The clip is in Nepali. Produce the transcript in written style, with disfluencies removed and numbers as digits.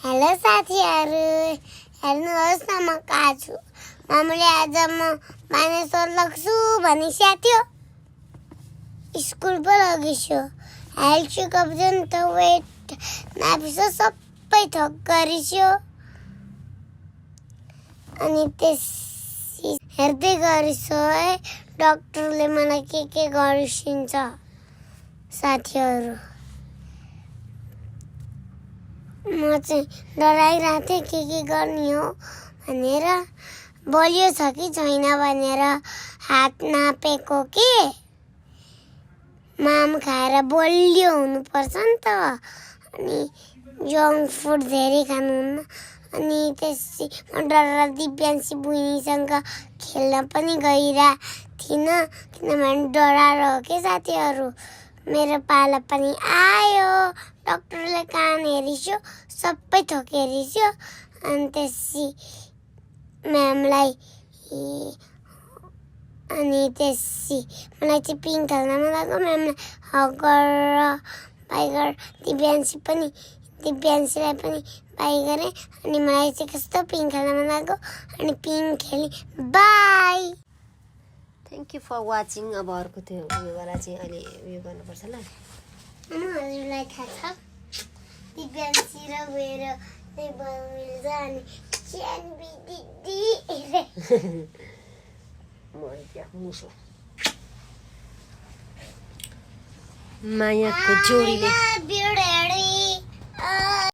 हेलो साथीहरू, हेर्नुहोस् न म कहाँ छु। मम्मीले आज म मानेश्वर लग्छु भनिसकेको थियो। स्कुल पो लगिसो। हेल्थ चेकअप जुन त वेट नापिसो सबै थक गरिसो। अनि त्यस हेर्दै गरिसो है डाक्टरले मलाई के गरिसिन्छ। साथीहरू, म चाहिँ डराइरहेको थिएँ के गर्ने हो भनेर। बलियो छ कि छैन भनेर हात नापेको के। माम खाएर बलियो हुनुपर्छ नि त। अनि जङ्क फुड धेरै खानुहुन्न। अनि त्यसपछि म डरेर दिव्यान्सी बहिनीसँग खेल्न पनि गइरहेको थिइनँ, किनभने डराएर हो कि साथीहरू। मेरो पाला पनि आयो। डाक्टरले कान हेरिस्यो, सबै थोक हेरिस्यो। अनि त्यसपछि म्यामलाई अनि त्यसपछि मलाई चाहिँ पिङ खेल्न मन लाग्यो। म्यामलाई हग गरेर बाई गरेर दिव्यान्सीलाई पनि बाई गरेँ। अनि मलाई चाहिँ कस्तो पिङ खेल्न मन लाग्यो। अनि पिङ खेलेँ। Bye. Thank you for watching. अब अर्को त्यो उयोवाला चाहिँ अहिले उयो गर्नुपर्छ ल। हजुरलाई थाहा छ दिव्यान्सी र मेरो चाहिँ मिल्छ। अनि च्यानबी दिदी मुसो मायाको जोडीले